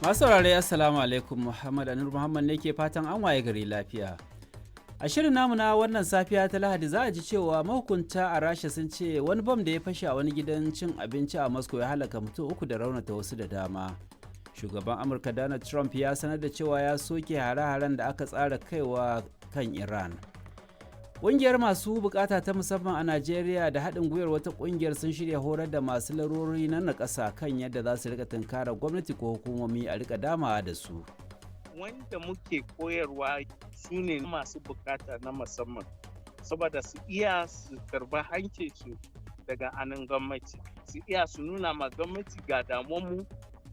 Masu saurare Assalamu alaikum, Muhammad Anur Muhammad ne ke fatan an waye gari lafiya. A shirin namu na wannan safiya ta Lahadi za a ji cewa mahukunta a Rasha sun ce wani bam da ya fashe a wani gidan cin abinci a Moscow ya halaka mutum 3 da raunata wasu da dama. Shugaban Amurka Donald Trump ya sanar da cewa ya soke hare-haren da aka tsara kaiwa kan Iran. Ƙungiyar masu buƙata ta musamman a Najeriya da haɗin gwiwar wata ƙungiyar sun shirya horar da masu larurori na naƙasa kan yadda za su rika tunkarar gwamnati ko hukumomi a rika damawa da su. Wanda muke koyarwa su ne masu buƙata na musamman, saboda su iya su karba hancinsu daga anan gwamnati, su iya su nuna ma gwamnati ga damuwanmu,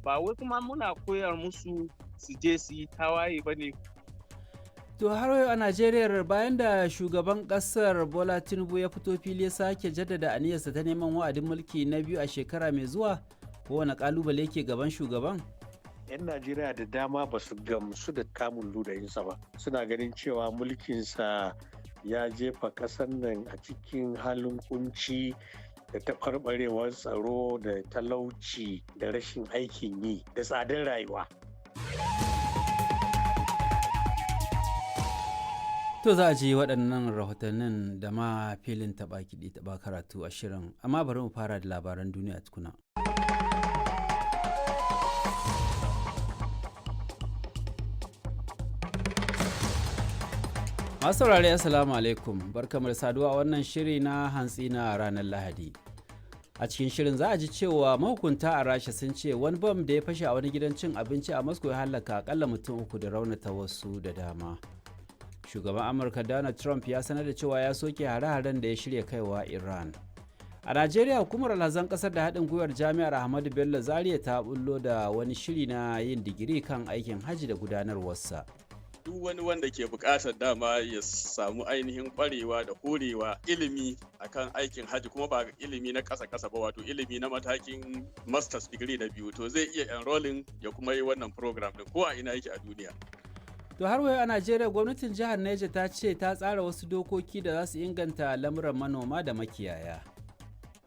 ba wai kuma muna koyar musu su je su yi tawaye ba ne. To har yau a Najeriya bayan da shugaban kasar Bola Tinubu ya fito fili ya sake jaddada aniyarsa ta neman wa'adin mulki na biyu a shekara mai zuwa, kowane kalubale ke gaban shugaban? 'Yan Najeriya da dama ba su gamsu da kamun ludayinsa ba. Suna ganin cewa mulkinsa ya jefa ƙasar nan a cikin halin kunci da taɓarɓarewar tsaro da talauci da rashin aikin yi da tsadar rayuwa. To za a ji waɗannan rahotannin da ma filin taɓa kiɗi taɓa karatu a shirin, amma bari mu fara da labaran duniya tukuna. Masu saurare Assalamu alaikum, barkamu da saduwa wannan shiri na hantsi na ranar Lahadi. A cikin shirin za a ji cewa mahukunta a Rasha sun ce wani bam da ya fashe a wani gidan cin abinci a Moscow ya halaka akalla mutum 3 da raunata wasu da dama. Shugaban Amurka Donald Trump ya sanar da cewa ya soke hare-haren da ya shirya kaiwa Iran. A Najeriya, hukumar alhazan kasar da haɗin gwiwar jami'ar Ahmadu Bello Zariya ta bullo da wani shiri na yin digiri kan aikin hajji da gudanarwarsa. Duk wani wanda ke buƙatar dama ya samu ainihin ƙwarewa da horewa ilimi akan aikin hajji, kuma ba ilimi na ƙasa-ƙasa ba, wato ilimi na matakin masters degree da biyu, to zai iya enrolling ya kuma yi wannan program din ko a ina yake a duniya. To har wayo a Najeriya, gwamnatin jihar Neja ta ce ta tsara wasu dokoki da za su inganta lamuran manoma da makiyaya.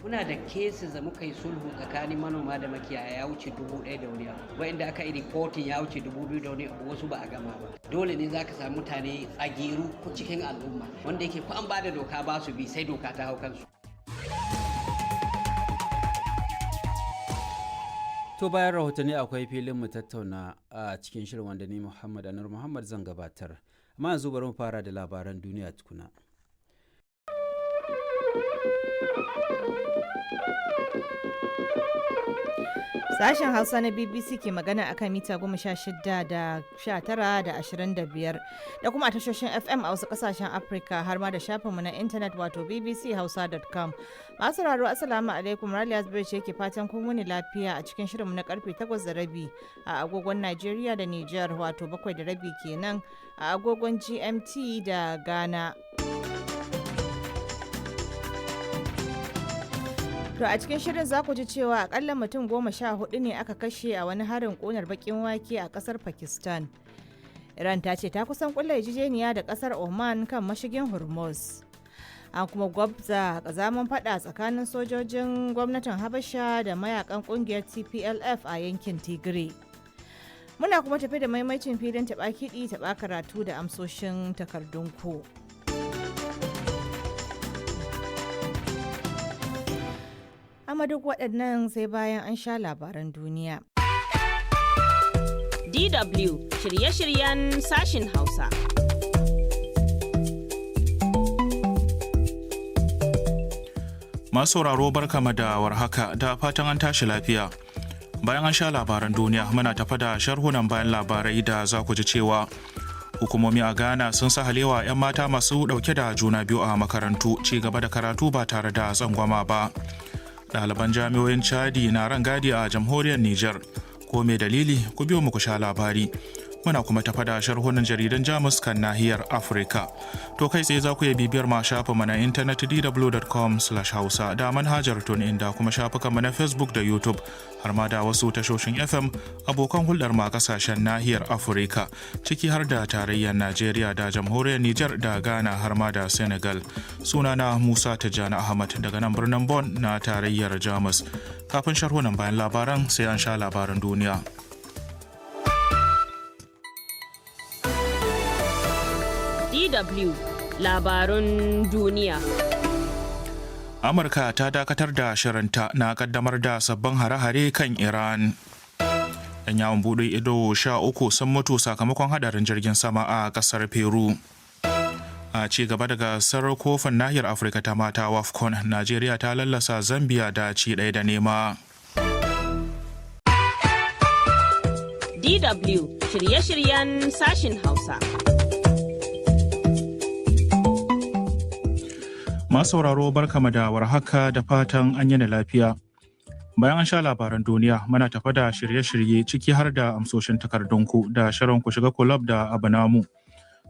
Muna da cases da muka yi sulhu tsakanin manoma da makiyaya ya wuce 1,000 da wani abu, wa'inda aka yi reporting ya wuce 2,000 da wani abu, wasu ba a gama ba. Dole ne za ka samu mutane tsagiru cikin al'umma wanda yake ko an ba da doka ba su bi sai doka ta hau kansu. To bayan rahotanni akwai filin mu tattauna a cikin shirin wanda ni Muhammad Anur Muhammad zan gabatar. Amma yanzu bari mu fara da labaran duniya tukuna. Sashen Hausa na BBC ke magana akan mita 16 da 19 da 25 da kuma a tashoshin FM a wasu kasashen Afirka har ma da shafinmu na intanet wato bbchausa.com. Masu raro Assalamu alaikum, Raliya Zubairu ce ke fatan kun wuni lafiya a cikin shirinmu na karfe 8:30 a agogon Najeriya da Nijar, wato 7:30 kenan a agogon GMT da Ghana. To a cikin shirin za ku ji cewa akalla mutum 14 ne aka kashe a wani harin ƙunar bakin wake a ƙasar Pakistan. Iran ta ce ta kusan kulla yarjejeniya da ƙasar Oman kan mashigin Hormuz. An kuma gwabza kazaman fada tsakanin sojojin gwamnatin Habasha da mayakan ƙungiyar TPLF a yankin Tigray. Muna kuma tafi da maimacin filin taɓa kiɗi taɓa karatu da amsoshin takardun ku. Amma duk waɗannan sai bayan an sha labaran duniya. DW shirye-shiryen sashin Hausa. Masu sauraro barkama da warhaka da fatan an tashi lafiya. Bayan an sha labaran duniya muna tafa da sharhunan bayan labarai da za ku ji cewa hukumomi a Ghana sun sahalewa 'yan mata masu ɗauke da juna biyu a makarantu ci gaba da karatu ba tare da tsangwama ba. Ɗaliban jami'o'in Chadi na rangadi a jamhuriyar Nijar. Ko me dalili ku biyo muku sha labari. Muna kuma tafa da sharhunan jaridan Jamus kan nahiyar Afirka. To kai tsaye za ku iya bibiyar ma shafinmu na intanet dw.com/hausa da manhajar TuneIn da kuma shafukanmu na Facebook da YouTube har ma da wasu tashoshin FM abokan hulɗar ma kasashen nahiyar Afirka ciki har da tarayyar Najeriya da jamhuriyar Nijar da Ghana har ma da Senegal. Sunana Musa Tijjani Ahmad daga nan birnin Bonn na tarayyar Jamus. Kafin sharhunan bayan labaran sai an sha labaran duniya. DW Labarun Duniya. Amurka ta dakatar da shirinta na kaddamar da sabbin hare-hare kan Iran. 'Yan yawon buɗe ido 13 sun mutu sakamakon hadarin jirgin sama a ƙasar Peru. A ci gaba da gasar kofin nahiyar Afirka ta mata WAFCON, Najeriya ta lallasa Zambia da ci 1 da nema. DW shirye-shiryen sashin Hausa. Masu sauraro barkama da warhaka da fatan an yana lafiya. Bayan an sha labaran duniya, muna tafa da shirye-shirye ciki har da amsoshin takardunku da shirin ku shiga kulab da abu namu,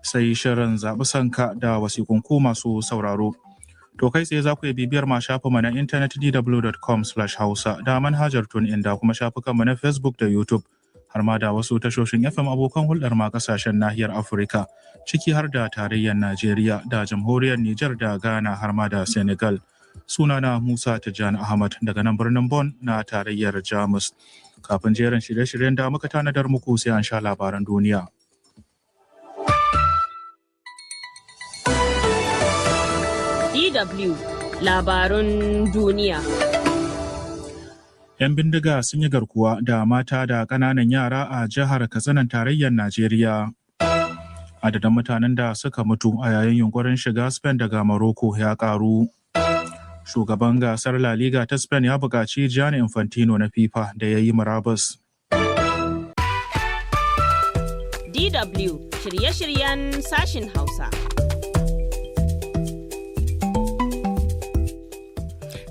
sai shirin zaɓi sanka da wasikunku masu sauraro. To kai tsaye za ku yi bibiyar ma shafinmu na intanet dw.com/hausa da manhajar TuneIn da kuma shafukanmu na Facebook da YouTube, har ma da wasu tashoshin FM abokan hulɗar ma ƙasashen nahiyar Afirka, ciki har da tarayyar Najeriya da jamhuriyar Nijar da Ghana har ma da Senegal. Sunana Musa Tijjani Ahmad daga nan birnin Bonn na tarayyar Jamus. Kafin jerin shirye-shiryen da muka tanadar muku sai an sha labaran duniya. DW Labarun Duniya. 'Yan bindiga sun yi garkuwa da mata da ƙananan yara a jihar Katsinan tarayyar Najeriya. Adadin mutanen da suka mutu a yayin yunkurin shiga Spain daga Morocco ya ƙaru. Shugaban gasar La Liga ta Spain ya buƙaci Gianni Infantino na FIFA da ya yi murabus. DW shirye-shiryen sashin Hausa.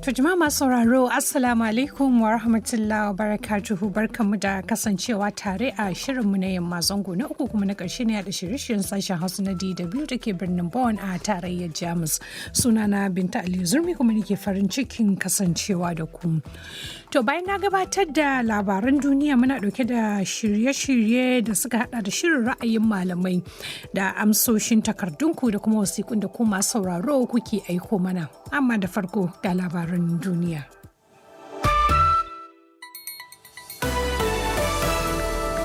To jama'a masu sauraro Assalamu alaikum wa rahmatullahi wa barakatuhu, barkanmu da kasancewa tare a shirinmu na yamma zango na uku kuma na ƙarshe ne da shirye-shiryen sashen Hausa na DW da ke birnin Bonn a tarayyar Jamus. Sunana Binta Aliyu Zurmi kuma nake farin cikin kasancewa da ku. To bayan na gabatar da labaran duniya muna ɗauke da shirye-shirye da suka hada da shirin ra'ayin malamai da amsoshin takardunku da kuma wasiƙun da ku masu sauraro kuke aiko mana. Amma da farko ga labaran duniya.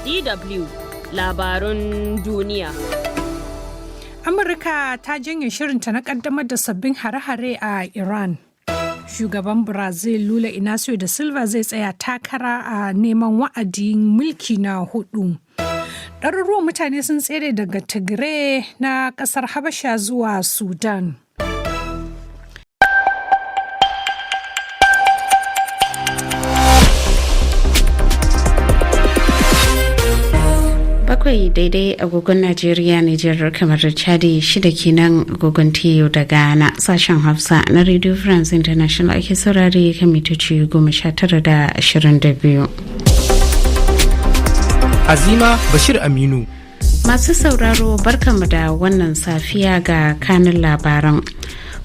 DW Labarun Duniya. Amurka ta janye shirinta na kaddamar da sabbin hare-hare a Iran. Shugaban Brazil Lula Inacio da Silva zai tsaya takara a neman wa'adin mulki na 4. Ɗaruruwan mutane sun tsere daga Tigray na ƙasar Habasha zuwa Sudan. Bakwai daidai agogon Najeriya, Nijar, kamar da Chadi, 6 kenan agogon TU da Ghana. Sashen Hausa na Radio France International ake saurare kan mitoci 19 da 22. Azima Bashir Aminu. Masu sauraro barkanmu da wannan safiya ga kanin labaran.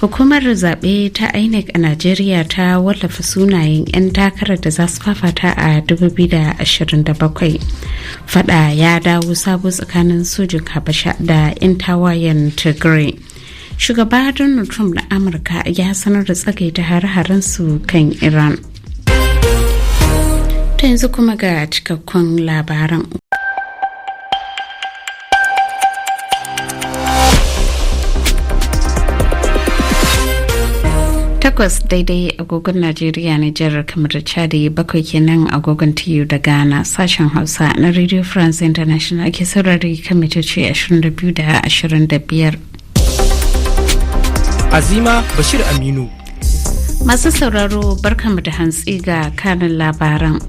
Hukumar zaɓe ta INEC a Najeriya ta wallafa sunayen 'yan takarar da za su fafata a 2027. Fada ya dawo sabo tsakanin sojin Habasha da 'yan tawayen Tigray. Shugaba Donald Trump na Amurka ya sanar da tsagaita hare-haren su kan Iran. Ta yanzu kuma ga cikakkun labaran. Takwas daidai agogon Najeriya, Nijar, kamar da Chadi, 7 kenan agogon TU da Ghana. Sashen Hausa na Radio France International ake saurari kan mitoci 22 da 25. Azima Bashir Aminu. Masu sauraro barkanmu da hantsi ga kanin labaran.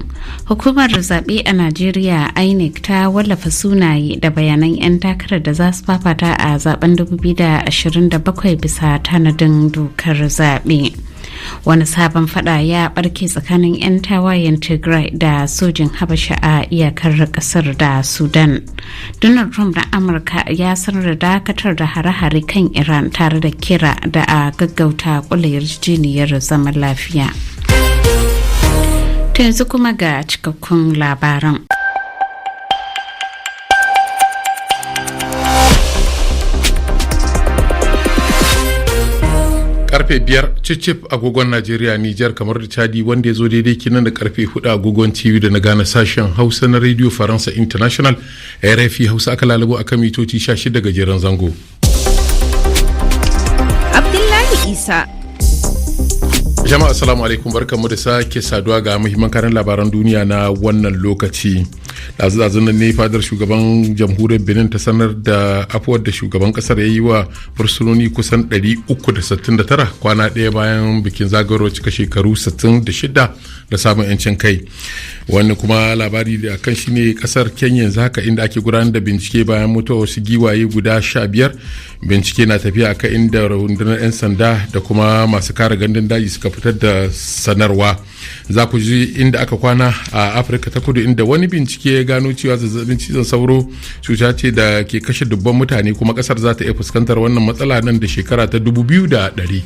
Hukumar zaɓe a Najeriya INEC ta wallafa sunaye da bayanan 'yan takarar da za su fafata a zaben 2027 bisa tanadin dokar zaɓe. Wani sabon fada ya barke tsakanin 'yan tawayen Tigray da sojin Habasha a iyakar kasar da Sudan. Donald Trump na Amurka ya sanar da dakatar da hare-hare kan Iran tare da kira da a gaggauta kula yarjejeniyar zaman lafiya. Ta yanzu kuma ga cikakkun labaran. Karfe 5 cicif agogon Najeriya, Nijar, kamar da Chadi, wanda ya zo daidai kinan da karfe 4 agogon TV da na gane sashen Hausa na Radio Faransa International RFI Hausa aka lalabo akan mitoci 16 gajeren zango. Abdullahi Isa. Jama'a assalamu alaikum, barkanmu da sake saduwa ga muhimman karin labaran duniya na wannan lokaci. Ɗazu-ɗazun nan ne fadar shugaban jamhuriyar Benin ta sanar da afuwar da shugaban kasar ya yi wa fursunoni kusan 369 kwana ɗaya bayan bikin zagayowar cika shekaru 66 da samun 'yancin kai. Wani kuma labari da kan shi ne kasar Kenya yanzu haka inda ake gudanar da bincike bayan mutuwar wasu giwaye guda 15. Bincike na tafiya akan inda rundunar 'yan sanda da kuma masu kare gandun daji suka fitar da sanarwa. Za ku ji inda aka kwana a Afirka ta Kudu inda wani bincike ya gano cewa zazzabin cizon sauro cuta ce da ke kashe dubban mutane kuma kasar za ta iya fuskantar wannan matsala nan da shekara ta 2100.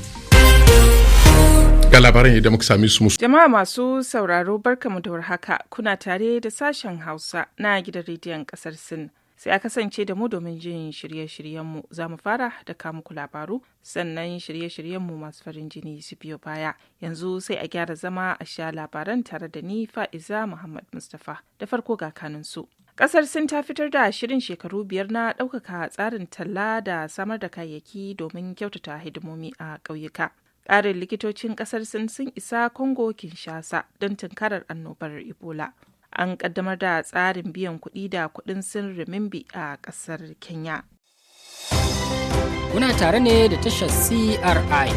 Ga labaran yadda muka sami su musu. Jama'a masu sauraro barkamu da warhaka, kuna tare da sashen Hausa na gidan rediyon kasar Sin. Sai a kasance da mu domin jin shirye-shiryenmu. Za mu fara da muku labaru, sannan shirye-shiryenmu masu farin jini su biyo baya. Yanzu sai a gyara zama a sha labaran tare da ni Fa'iza Muhammad Mustapha. Da farko ga kanunsu. Kasar Sin ta fitar da shirin shekaru 5 na ɗaukaka tsarin talla da samar da kayayyaki domin kyautata hidimomi a ƙauyuka. Ƙarin likitocin ƙasar Sin sun isa Congo Kinshasa don tunkarar annobar Ebola. An ƙaddamar da tsarin biyan kuɗi da kuɗin Sin Renminbi a ƙasar Kenya. Kuna tare ne da tashar CRI